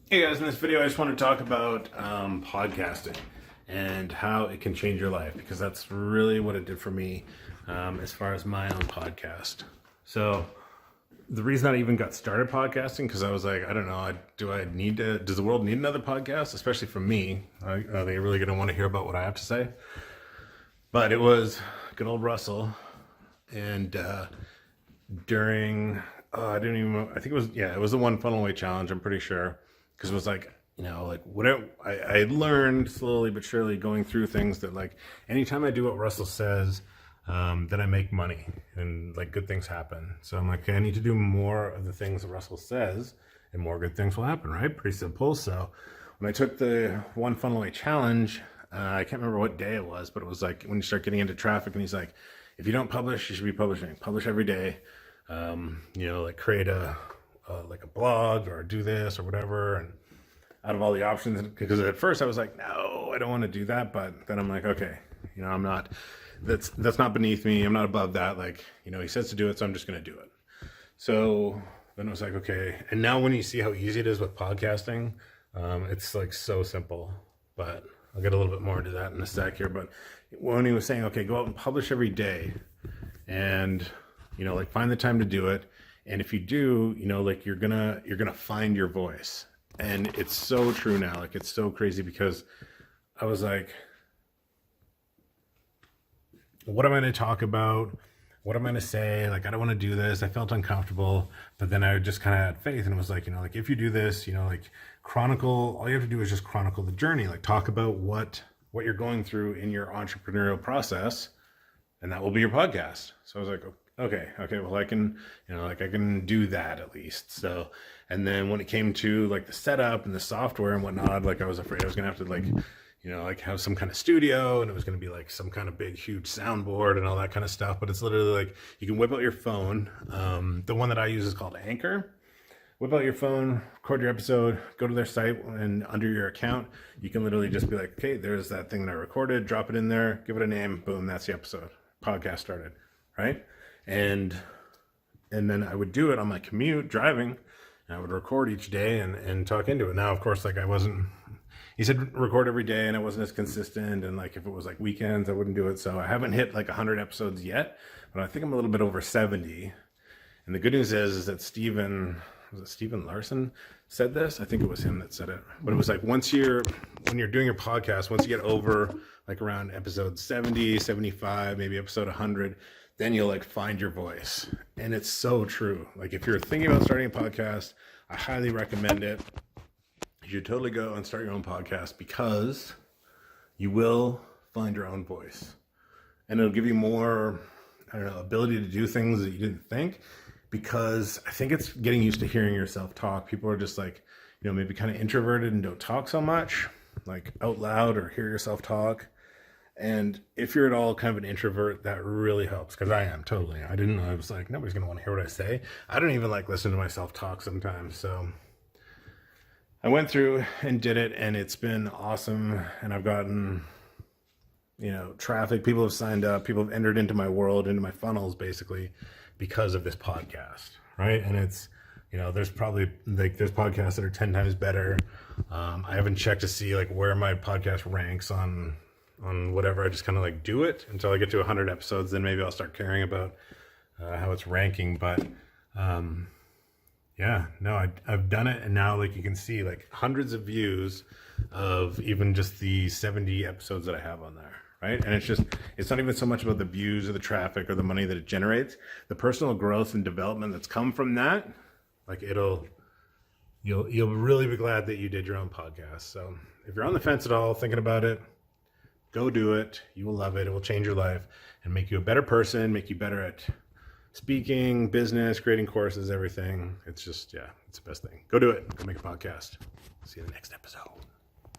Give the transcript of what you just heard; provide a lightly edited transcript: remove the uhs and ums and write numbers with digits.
Hey guys, in this video I just want to talk about podcasting and how it can change your life, because that's really what it did for me as far as my own podcast. So the reason I even got started podcasting, because I was like, I don't know, does the world need another podcast? Especially from me. Are they really going to want to hear about what I have to say? But it was good old Russell. And during, I think it was the One Funnel Away Challenge, I'm pretty sure. Because it was like, whatever, I learned slowly but surely going through things that, like, anytime I do what Russell says, then I make money and, like, good things happen. So I'm like, okay, I need to do more of the things that Russell says and more good things will happen, right? Pretty simple. So when I took the One Funnel Away Challenge, I can't remember what day it was, but it was like when you start getting into traffic, and he's like, if you don't publish, you should be publishing. Publish every day. Like create a blog or do this or whatever. And out of all the options, because at first I was like, no, I don't want to do that. But then I'm like, okay, I'm not, that's not beneath me. I'm not above that. Like, he says to do it, so I'm just going to do it. So then I was like, okay. And now when you see how easy it is with podcasting, it's like so simple, but I'll get a little bit more into that in a sec here. But when he was saying, okay, go out and publish every day and, find the time to do it. And if you do, you're gonna find your voice. And it's so true now. Like, it's so crazy, because I was like, what am I going to talk about? What am I going to say? Like, I don't want to do this. I felt uncomfortable, but then I just kind of had faith, and it was like, if you do this, chronicle, all you have to do is just chronicle the journey. Like, talk about what you're going through in your entrepreneurial process, and that will be your podcast. So I was like, okay, well, I can, I can do that at least. So, and then when it came to like the setup and the software and whatnot, like, I was afraid I was gonna have to have some kind of studio, and it was gonna be like some kind of big, huge soundboard and all that kind of stuff. But it's literally like, you can whip out your phone. The one that I use is called Anchor. Whip out your phone, record your episode, go to their site, and under your account, you can literally just be like, okay, there's that thing that I recorded, drop it in there, give it a name, boom, that's the episode. Podcast started, right? And then I would do it on my commute driving, and I would record each day and talk into it. Now, of course, like, he said record every day, and I wasn't as consistent. And like, if it was like weekends, I wouldn't do it. So I haven't hit like 100 episodes yet, but I think I'm a little bit over 70. And the good news is that Stephen Larson said this. I think it was him that said it, but it was like, when you're doing your podcast, once you get over like around episode 70, 75, maybe episode 100, then you'll like find your voice. And it's so true. Like, if you're thinking about starting a podcast, I highly recommend it. You should totally go and start your own podcast, because you will find your own voice, and it'll give you more, ability to do things that you didn't think, because I think it's getting used to hearing yourself talk. People are just like, maybe kind of introverted and don't talk so much, like out loud, or hear yourself talk. And if you're at all kind of an introvert, that really helps, because I am totally. I was like, nobody's going to want to hear what I say. I don't even like listen to myself talk sometimes. So I went through and did it, and it's been awesome. And I've gotten, traffic. People have signed up. People have entered into my world, into my funnels, basically, because of this podcast, right? And it's, there's probably there's podcasts that are 10 times better. I haven't checked to see like where my podcast ranks on whatever. I just kind of like do it until I get to 100 episodes. Then maybe I'll start caring about how it's ranking. But I've done it. And now, like, you can see like hundreds of views of even just the 70 episodes that I have on there. Right. And it's not even so much about the views or the traffic or the money that it generates. The personal growth and development that's come from that, like, you'll really be glad that you did your own podcast. So if you're on the fence at all, thinking about it, go do it. You will love it. It will change your life and make you a better person, make you better at speaking, business, creating courses, everything. It's just, it's the best thing. Go do it. Go make a podcast. See you in the next episode.